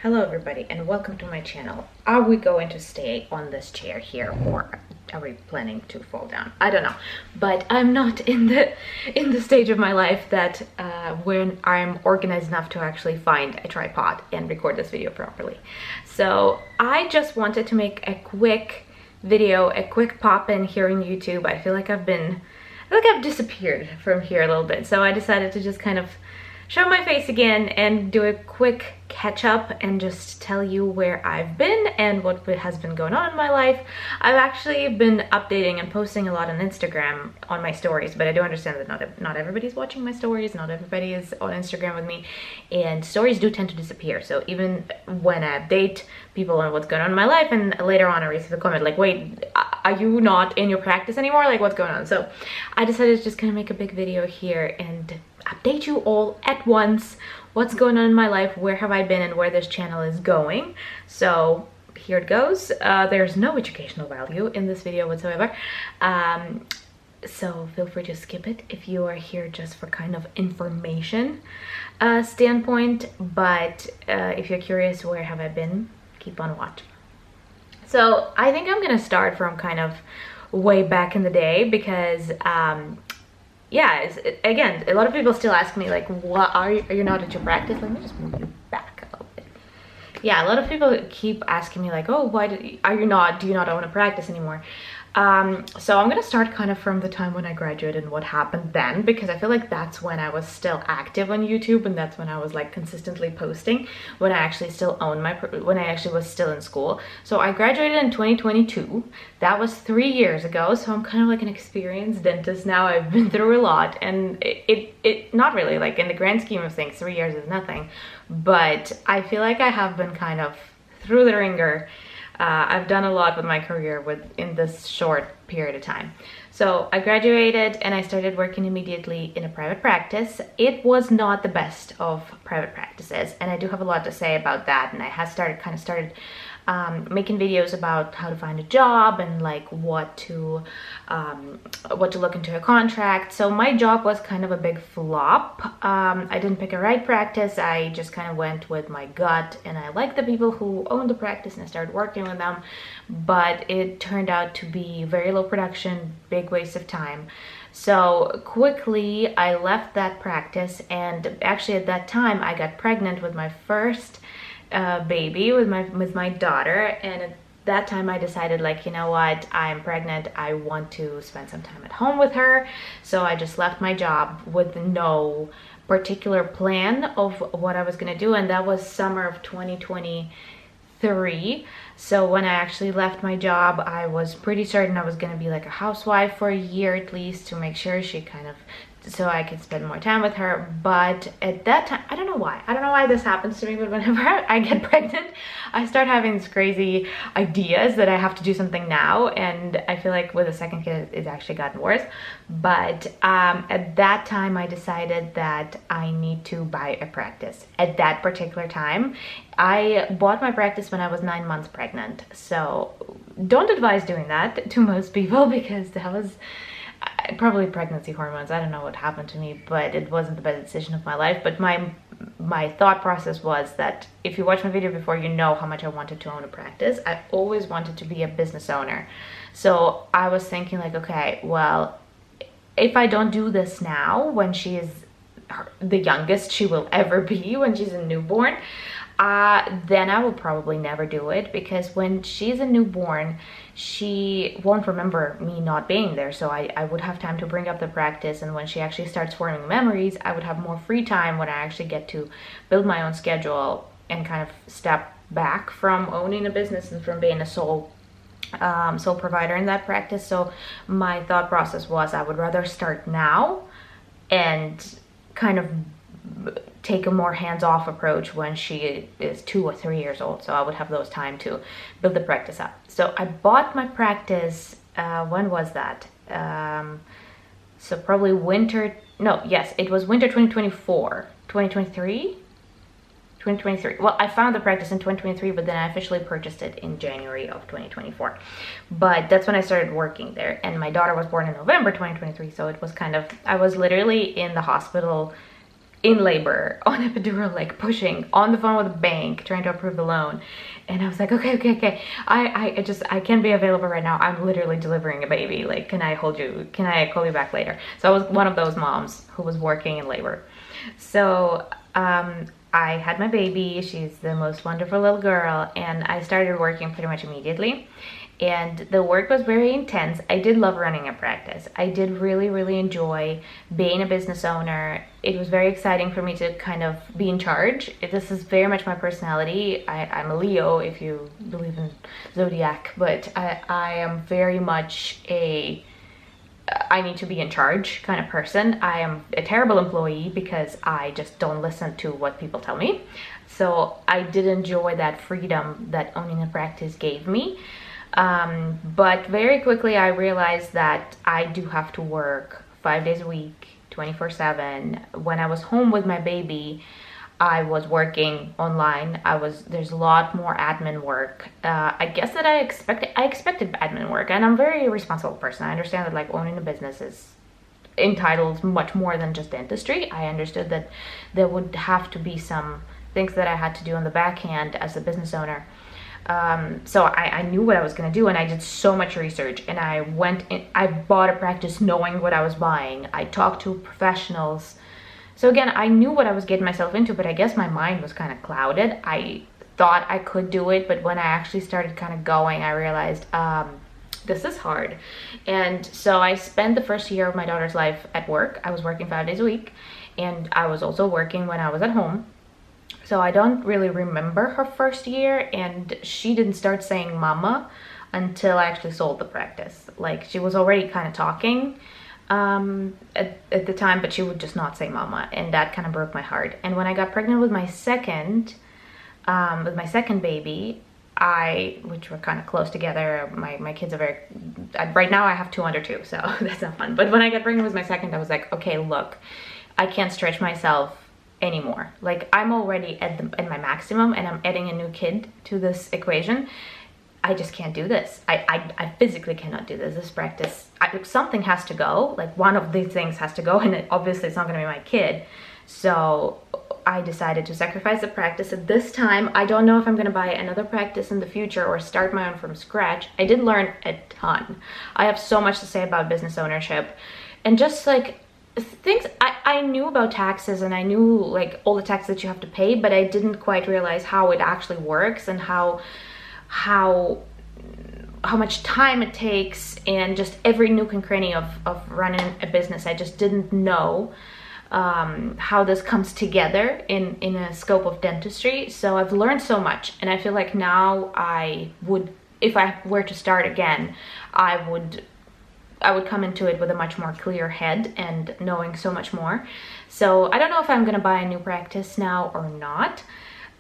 Hello everybody and welcome to my channel. Are we going to stay on this chair here or are we planning to fall down? I don't know, but I'm not in the stage of my life that when I'm organized enough to actually find a tripod and record this video properly. So I just wanted to make a quick video, a quick pop in here in YouTube. I feel like I've disappeared from here a little bit, so I decided to just kind of show my face again and do a quick catch up and just tell you where I've been and what has been going on in my life. I've actually been updating and posting a lot on Instagram on my stories, but I do understand that not everybody's watching my stories, not everybody is on Instagram with me, and stories do tend to disappear. So even when I update people on what's going on in my life and later on I receive a comment like, wait, are you not in your practice anymore? Like, what's going on? So I decided to just kind of make a big video here and update you all at once what's going on in my life, where have I been, and where this channel is going. So here it goes. There's no educational value in this video whatsoever, so feel free to skip it if you are here just for kind of information standpoint, but if you're curious where have I been, keep on watching. So I think I'm gonna start from kind of way back in the day because yeah, again, a lot of people still ask me like, what are you not at your practice? Let me just move you back a little bit. Yeah, a lot of people keep asking me like, oh, do you not own a practice anymore? So I'm gonna start kind of from the time when I graduated and what happened then, because I feel like that's when I was still active on YouTube and that's when I was like consistently posting, when I actually still owned when I actually was still in school. So I graduated in 2022. That was 3 years ago. So I'm kind of like an experienced dentist now. I've been through a lot, and it not really, like in the grand scheme of things, 3 years is nothing, but I feel like I have been kind of through the ringer. I've done a lot with my career in this short period of time. So I graduated and I started working immediately in a private practice. It was not the best of private practices, and I do have a lot to say about that. And I have started making videos about how to find a job and like what to look into a contract. So my job was kind of a big flop. I didn't pick a right practice. I just kind of went with my gut, and I liked the people who owned the practice and I started working with them, but it turned out to be very low production, big waste of time. So quickly I left that practice, and actually at that time I got pregnant with my first baby, with my daughter, and at that time I decided, like, you know what, I'm pregnant, I want to spend some time at home with her. So I just left my job with no particular plan of what I was gonna do, and that was summer of 2023. So when I actually left my job, I was pretty certain I was gonna be like a housewife for a year at least, to make sure so I could spend more time with her. But at that time, I don't know why this happens to me, but whenever I get pregnant, I start having these crazy ideas that I have to do something now, and I feel like with a second kid it's actually gotten worse. But at that time I decided that I need to buy a practice. At that particular time, I bought my practice when I was 9 months pregnant. So don't advise doing that to most people, because that was probably pregnancy hormones. I don't know what happened to me, but it wasn't the best decision of my life. But my thought process was that if you watch my video before, you know how much I wanted to own a practice. I always wanted to be a business owner. So I was thinking like, okay, well, if I don't do this now, when she is the youngest she will ever be, when she's a newborn, then I will probably never do it, because when she's a newborn, she won't remember me not being there. So I would have time to bring up the practice, and when she actually starts forming memories, I would have more free time when I actually get to build my own schedule and kind of step back from owning a business and from being a sole provider in that practice. So my thought process was I would rather start now and kind of take a more hands-off approach when she is 2 or 3 years old, so I would have those time to build the practice up. So I bought my practice, when was that? So probably it was winter 2024, 2023. Well, I found the practice in 2023, but then I officially purchased it in January of 2024. But that's when I started working there, and my daughter was born in November 2023, so it was kind of, I was literally in the hospital in labor on epidural, like pushing on the phone with the bank trying to approve the loan. And I was like, okay, I can't be available right now. I'm literally delivering a baby. Like, can I call you back later? So I was one of those moms who was working in labor. So I had my baby. She's the most wonderful little girl, and I started working pretty much immediately. And the work was very intense. I did love running a practice. I did really enjoy being a business owner. It was very exciting for me to kind of be in charge. This is very much my personality. I'm a Leo, if you believe in zodiac, but I am very much I need to be in charge kind of person. I am a terrible employee because I just don't listen to what people tell me. So I did enjoy that freedom that owning a practice gave me. But very quickly I realized that I do have to work 5 days a week, 24/7. When I was home with my baby, I was working online. There's a lot more admin work. I guess that I expected admin work, and I'm a very responsible person. I understand that like owning a business entails much more than just dentistry. I understood that there would have to be some things that I had to do on the back end as a business owner. So I knew what I was going to do, and I did so much research, and I bought a practice knowing what I was buying. I talked to professionals. So again, I knew what I was getting myself into, but I guess my mind was kind of clouded. I thought I could do it, but when I actually started kind of going, I realized, this is hard. And so I spent the first year of my daughter's life at work. I was working 5 days a week, and I was also working when I was at home. So I don't really remember her first year, and she didn't start saying mama until I actually sold the practice. Like, she was already kind of talking at the time, but she would just not say mama, and that kind of broke my heart. And when I got pregnant with my second baby, which were kind of close together. My kids are right now I have 2 under 2, so that's not fun. But when I got pregnant with my second, I was like, okay, look, I can't stretch myself anymore. Like, I'm already at my maximum, and I'm adding a new kid to this equation. I just can't do this. I physically cannot do this. This practice, something has to go. Like, one of these things has to go, and obviously it's not going to be my kid. So I decided to sacrifice the practice at this time. I don't know if I'm going to buy another practice in the future or start my own from scratch. I did learn a ton. I have so much to say about business ownership, and just like things I knew about taxes, and I knew like all the taxes that you have to pay, but I didn't quite realize how it actually works, and how much time it takes, and just every nook and cranny of running a business. I just didn't know how this comes together in a scope of dentistry. So I've learned so much, and I feel like now if I were to start again, I would come into it with a much more clear head and knowing so much more. So I don't know if I'm gonna buy a new practice now or not.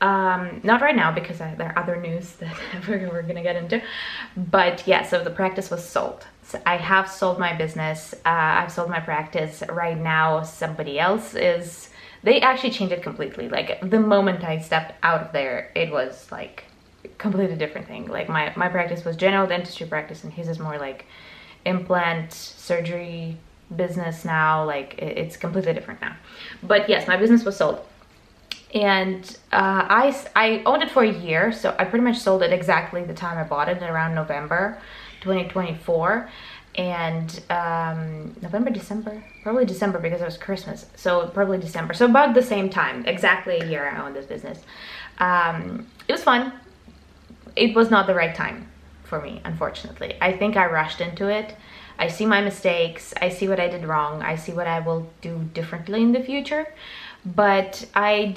Not right now, because there are other news that we're gonna get into. But yeah, so the practice was sold. So I have sold my business. I've sold my practice. Right now, somebody else is. They actually changed it completely. Like, the moment I stepped out of there, it was like a completely different thing. Like, my practice was general dentistry practice, and his is more like implant surgery business now. Like, it's completely different now. But yes, my business was sold. And I owned it for a year, so I pretty much sold it exactly the time I bought it, around November 2024. And November, December, probably December, because it was Christmas, so probably December. So about the same time, exactly a year I owned this business. It was fun. It was not the right time for me, unfortunately. I think I rushed into it. I see my mistakes. I see what I did wrong. I see what I will do differently in the future. But I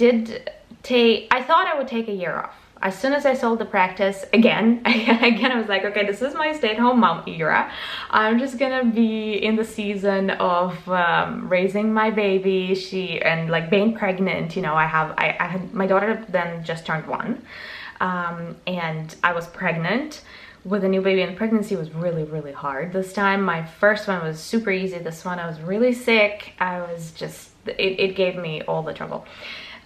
thought I would take a year off. As soon as I sold the practice, again, I was like, okay, this is my stay-at-home mom era. I'm just gonna be in the season of raising my baby, and like being pregnant. You know, I had my daughter then just turned 1, and I was pregnant with a new baby, and pregnancy was really, really hard. This time, my first one was super easy. This one, I was really sick. It gave me all the trouble.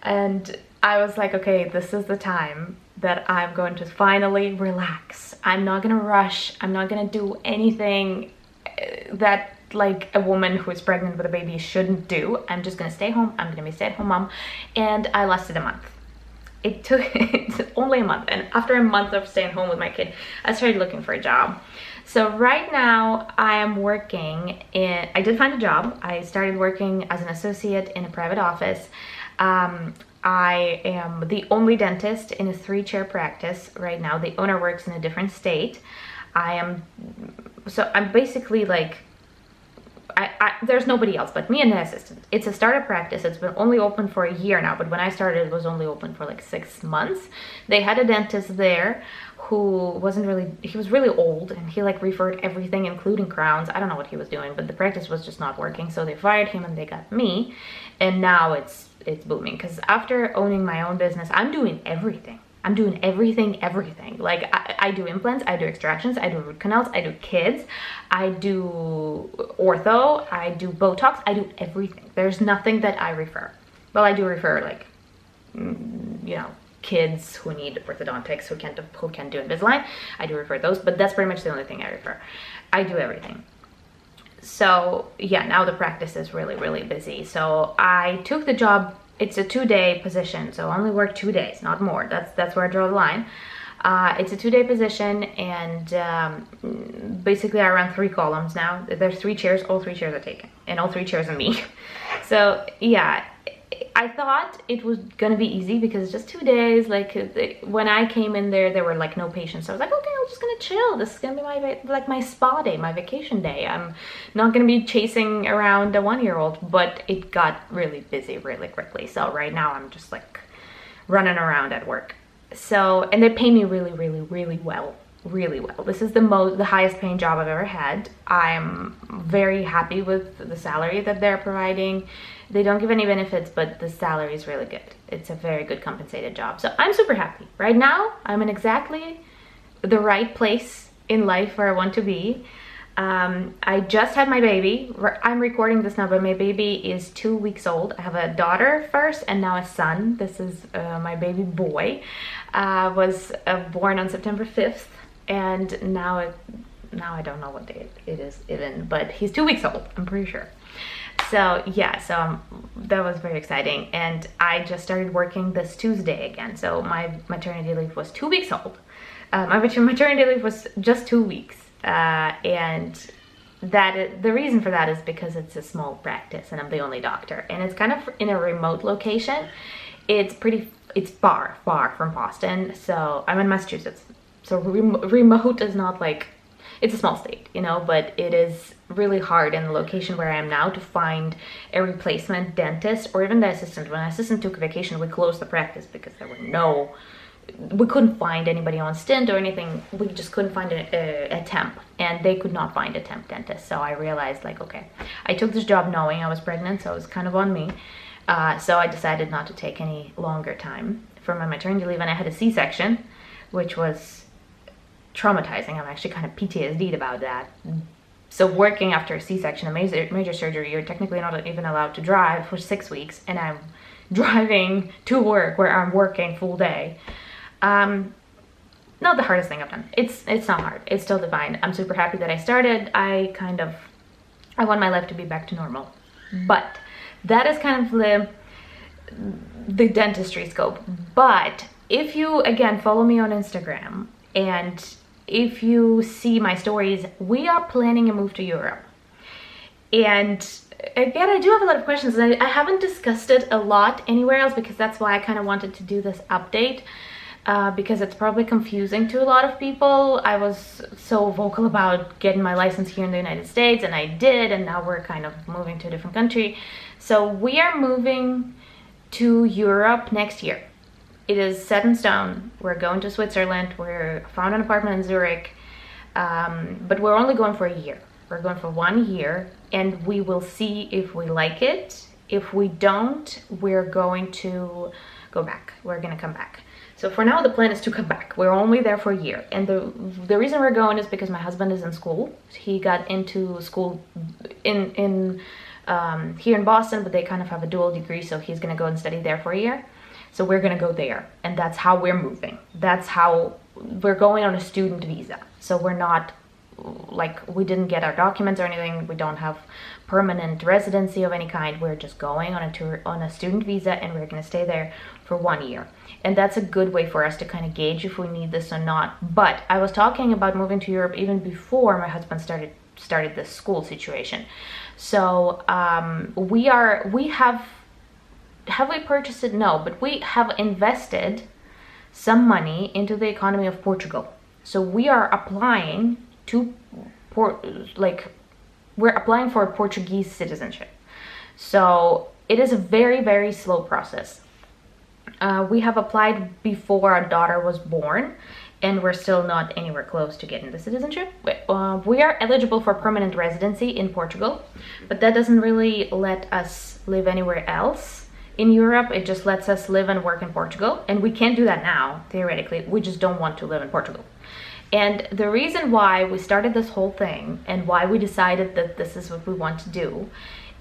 And I was like, okay, this is the time that I'm going to finally relax. I'm not gonna rush. I'm not gonna do anything that like a woman who is pregnant with a baby shouldn't do. I'm just gonna stay home. I'm gonna be a stay-at-home mom. And I lasted a month. It took it's only a month, and after a month of staying home with my kid, I started looking for a job. So right now I am working I did find a job. I started working as an associate in a private office. I am the only dentist in a 3-chair practice right now. The owner works in a different state. I'm basically like, there's nobody else but me and an assistant. It's a startup practice. It's been only open for a year now, but when I started, it was only open for like 6 months. They had a dentist there who he was really old, and he like referred everything, including crowns. I don't know what he was doing, but the practice was just not working. So they fired him and they got me. And now it's booming, because after owning my own business, I'm doing everything. I'm doing everything. Like I do implants, I do extractions, I do root canals, I do kids, I do ortho, I do Botox, I do everything. There's nothing that I refer. Well, I do refer like, you know, kids who need orthodontics, who can't do Invisalign. I do refer those, but that's pretty much the only thing I refer. I do everything. So yeah, now the practice is really, really busy. So I took the job. It's a 2-day position, so I only work 2 days, not more. That's where I draw the line. It's a 2-day position, and basically I run 3 columns now. There's 3 chairs, all 3 chairs are taken, and all 3 chairs are me. So yeah, I thought it was gonna be easy because it's just 2 days. Like when I came in there were like no patients. So I was like, okay, I'm just gonna chill. This is gonna be my spa day, my vacation day. I'm not gonna be chasing around a 1-year-old, but it got really busy really quickly. So right now I'm just like running around at work. So, and they pay me really, really, really well. Really well. This is the highest paying job I've ever had. I'm very happy with the salary that they're providing. They don't give any benefits, but the salary is really good. It's a very good compensated job. So I'm super happy. Right now, I'm in exactly the right place in life where I want to be. I just had my baby. I'm recording this now, but my baby is 2 weeks old. I have a daughter first and now a son. This is my baby boy. Was born on September 5th. And now I don't know what day it is even, but he's 2 weeks old, I'm pretty sure. So yeah, that was very exciting. And I just started working this Tuesday again. So my maternity leave was 2 weeks old. My maternity leave was just 2 weeks. And the reason for that is because it's a small practice and I'm the only doctor. And it's kind of in a remote location. It's far from Boston. So I'm in Massachusetts. So remote is not like, it's a small state, you know, but it is really hard in the location where I am now to find a replacement dentist or even the assistant. When the assistant took a vacation, we closed the practice because we couldn't find anybody on stint or anything. We just couldn't find a temp, and they could not find a temp dentist. So I realized like, okay, I took this job knowing I was pregnant, so it was kind of on me. So I decided not to take any longer time for my maternity leave, and I had a C-section, which was traumatizing. I'm actually kind of PTSD'd about that. So working after a C-section, a major surgery, you're technically not even allowed to drive for 6 weeks, and I'm driving to work where I'm working full day. Not the hardest thing I've done. It's not hard. It's still divine. I'm super happy that I started. I want my life to be back to normal. But that is kind of the dentistry scope. But if you, again, follow me on Instagram, and if you see my stories, we are planning a move to Europe. And again, I do have a lot of questions, and I haven't discussed it a lot anywhere else, because that's why I kind of wanted to do this update, because it's probably confusing to a lot of people. I was so vocal about getting my license here in the United States, and I did, and now we're kind of moving to a different country. So we are moving to Europe next year. It is set in stone. We're going to Switzerland. We're found an apartment in Zurich, but we're only going for a year. We're going for 1 year, and we will see if we like it. If we don't, we're going to go back. We're gonna come back. So for now, the plan is to come back. We're only there for a year, and the reason we're going is because my husband is in school. He got into school in here in Boston, but they kind of have a dual degree, so he's gonna go and study there for a year. So we're gonna go there, and that's how we're moving. That's how we're going on a student visa. So we're not like, we didn't get our documents or anything. We don't have permanent residency of any kind. We're just going on a tour on a student visa, and we're going to stay there for 1 year. And that's a good way for us to kind of gauge if we need this or not. But I was talking about moving to Europe even before my husband started this school situation. So we have we purchased it? No, but we have invested some money into the economy of Portugal. So we are applying to we're applying for a Portuguese citizenship. So it is a very, very slow process. We have applied before our daughter was born, and we're still not anywhere close to getting the citizenship. We are eligible for permanent residency in Portugal, but that doesn't really let us live anywhere else in Europe. It just lets us live and work in Portugal, and we can't do that now, theoretically. We just don't want to live in Portugal. And the reason why we started this whole thing and why we decided that this is what we want to do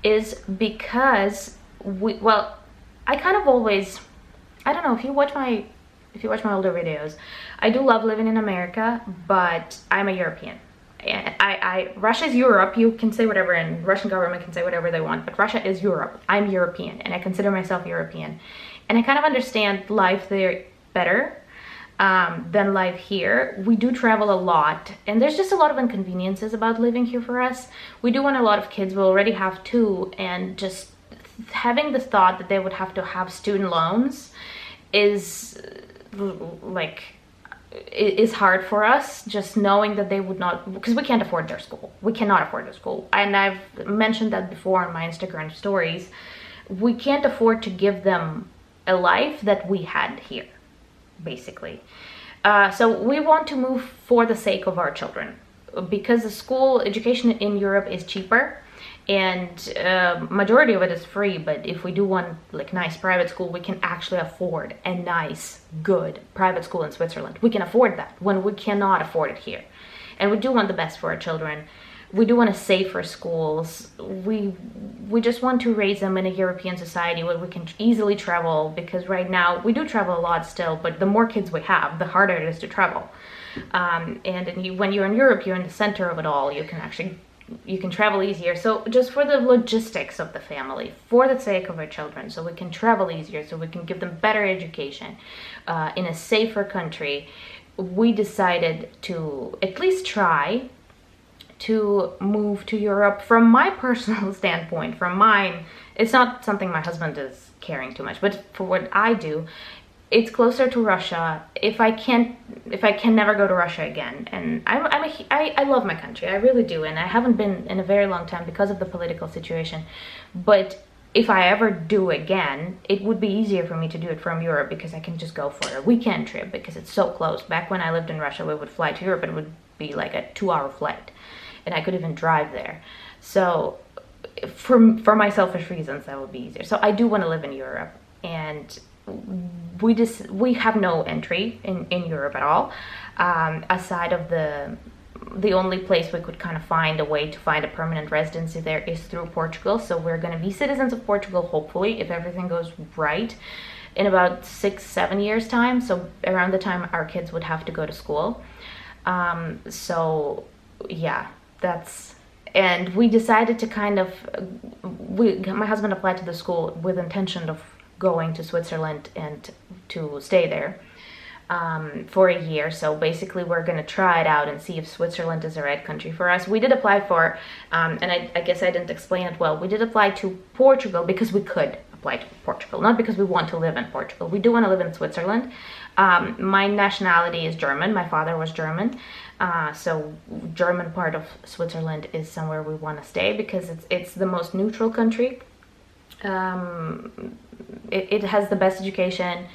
is because I kind of always, I don't know, if you watch my older videos, I do love living in America, but I'm a European. Russia's Europe. You can say whatever, and Russian government can say whatever they want, but Russia is Europe. I'm European, and I consider myself European. And I kind of understand life there better than life here. We do travel a lot, and there's just a lot of inconveniences about living here for us. We do want a lot of kids. We already have 2, and just having the thought that they would have to have student loans is hard for us, just knowing that they would not, because we can't afford their school. We cannot afford their school. And I've mentioned that before on my Instagram stories. We can't afford to give them a life that we had here, basically. So we want to move for the sake of our children, because the school education in Europe is cheaper, and majority of it is free. But if we do want like nice private school, we can actually afford a nice, good private school in Switzerland. We can afford that when we cannot afford it here. And we do want the best for our children. We do want safer schools. We just want to raise them in a European society where we can easily travel, because right now we do travel a lot still, but the more kids we have, the harder it is to travel. When you're in Europe, you're in the center of it all. You can travel easier. So just for the logistics of the family, for the sake of our children, so we can travel easier, so we can give them better education in a safer country, we decided to at least try to move to Europe. From my personal standpoint, it's not something my husband is caring too much, but for what I do, it's closer to Russia. If I can never go to Russia again, and I love my country, I really do, and I haven't been in a very long time because of the political situation. But if I ever do again, it would be easier for me to do it from Europe, because I can just go for a weekend trip because it's so close. Back when I lived in Russia, we would fly to Europe, and it would be like a 2-hour flight, and I could even drive there. So for my selfish reasons, that would be easier. So I do want to live in Europe, and we have no entry in Europe at all, aside of the only place we could kind of find a way to find a permanent residency there is through Portugal. So we're going to be citizens of Portugal, hopefully, if everything goes right, in about 6-7 years time. So around the time our kids would have to go to school. So yeah, and we decided to my husband applied to the school with intention of going to Switzerland and to stay there for a year. So basically we're going to try it out and see if Switzerland is the right country for us. We did apply for, and I guess I didn't explain it well, we did apply to Portugal because we could apply to Portugal, not because we want to live in Portugal. We do want to live in Switzerland. My nationality is German. My father was German. So German part of Switzerland is somewhere we want to stay, because it's the most neutral country. It has the best education.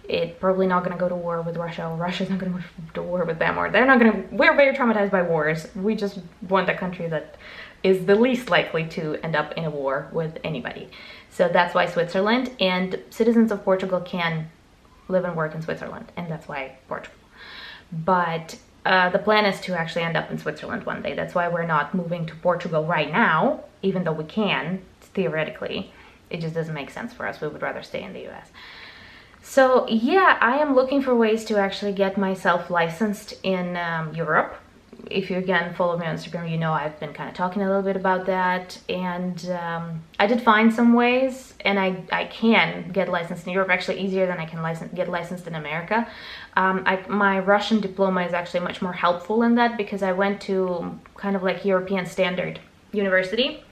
It's probably not going to go to war with Russia, or Russia's not going to go to war with them, or they're not going to. We're very traumatized by wars. We just want a country that is the least likely to end up in a war with anybody. So that's why Switzerland, and citizens of Portugal can live and work in Switzerland, and that's why Portugal. But the plan is to actually end up in Switzerland one day. That's why we're not moving to Portugal right now, even though we can, theoretically. It just doesn't make sense for us. We would rather stay in the US. So yeah, I am looking for ways to actually get myself licensed in Europe. if you again follow me on Instagram, you know I've been kind of talking a little bit about that, and I did find some ways, and I can get licensed in Europe, actually easier than I can get licensed in America. My Russian diploma is actually much more helpful in that, because I went to kind of like European standard university.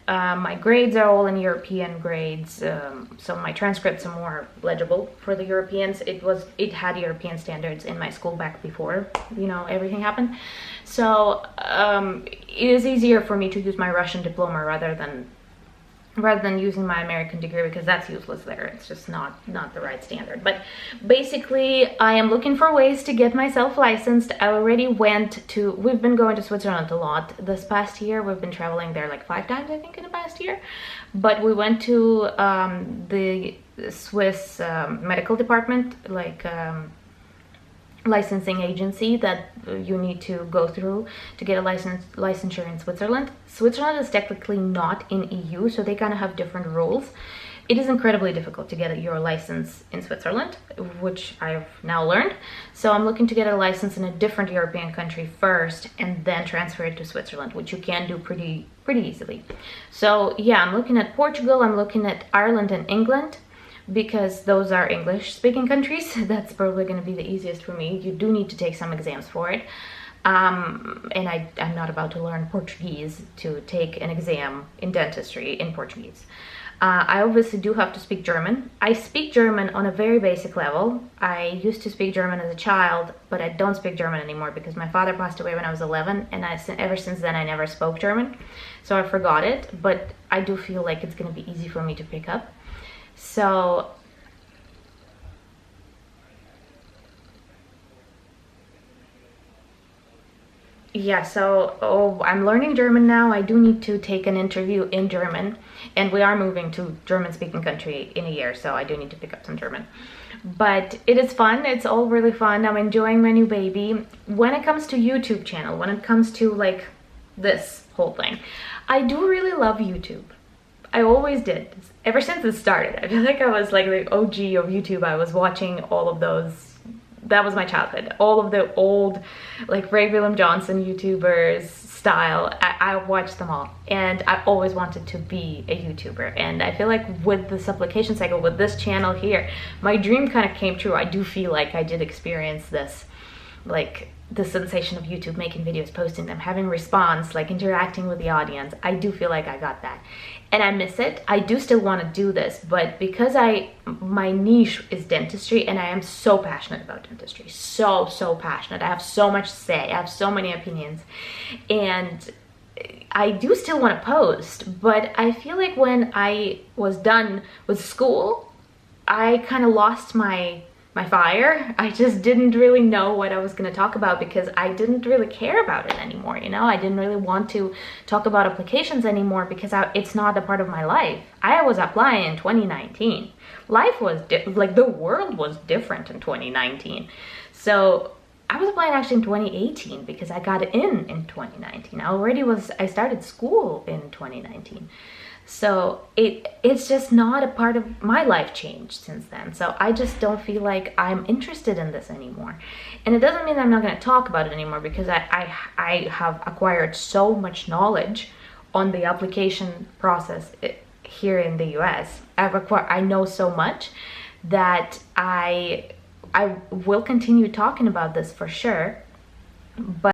My grades are all in European grades, so my transcripts are more legible for the Europeans. It had European standards in my school back before, you know, everything happened. So it is easier for me to use my Russian diploma rather than using my American degree, because that's useless there. It's just not the right standard. But basically, I am looking for ways to get myself licensed. I already we've been going to Switzerland a lot this past year. We've been traveling there like 5 times, I think, in the past year. But we went to the Swiss medical department, like licensing agency that you need to go through to get a licensure in Switzerland. Switzerland is technically not in EU, so they kind of have different rules. It is incredibly difficult to get your license in Switzerland, which I've now learned. So I'm looking to get a license in a different European country first, and then transfer it to Switzerland, which you can do pretty easily. So yeah, I'm looking at Portugal, I'm looking at Ireland and England, because those are English-speaking countries. That's probably going to be the easiest for me. You do need to take some exams for it. And I'm not about to learn Portuguese to take an exam in dentistry in Portuguese. I obviously do have to speak German. I speak German on a very basic level. I used to speak German as a child, but I don't speak German anymore because my father passed away when I was 11, and ever since then I never spoke German. So I forgot it, but I do feel like it's going to be easy for me to pick up. So yeah, so I'm learning German now. I do need to take an interview in German, and we are moving to German-speaking country in a year, so I do need to pick up some German. But it is fun. It's all really fun. I'm enjoying my new baby. When it comes to YouTube channel, when it comes to like this whole thing, I do really love YouTube. I always did, ever since it started. I feel like I was like the OG of YouTube. I was watching all of those. That was my childhood. All of the old, like Ray William Johnson YouTubers style. I watched them all, and I always wanted to be a YouTuber. And I feel like with this application cycle, with this channel here, my dream kind of came true. I do feel like I did experience this, like the sensation of YouTube, making videos, posting them, having response, like interacting with the audience. I do feel like I got that, and I miss it. I do still want to do this, but because my niche is dentistry, and I am so passionate about dentistry, so passionate. I have so much to say. I have so many opinions, and I do still want to post, but I feel like when I was done with school, I kind of lost my fire. I just didn't really know what I was going to talk about, because I didn't really care about it anymore, you know? I didn't really want to talk about applications anymore, because it's not a part of my life. I was applying in 2019. Life was, like the world was different in 2019. So I was applying actually in 2018, because I got in 2019. I started school in 2019. So it's just not a part of my life changed since then. So I just don't feel like I'm interested in this anymore. And it doesn't mean that I'm not going to talk about it anymore, because I have acquired so much knowledge on the application process here in the US. I know so much that I will continue talking about this for sure. But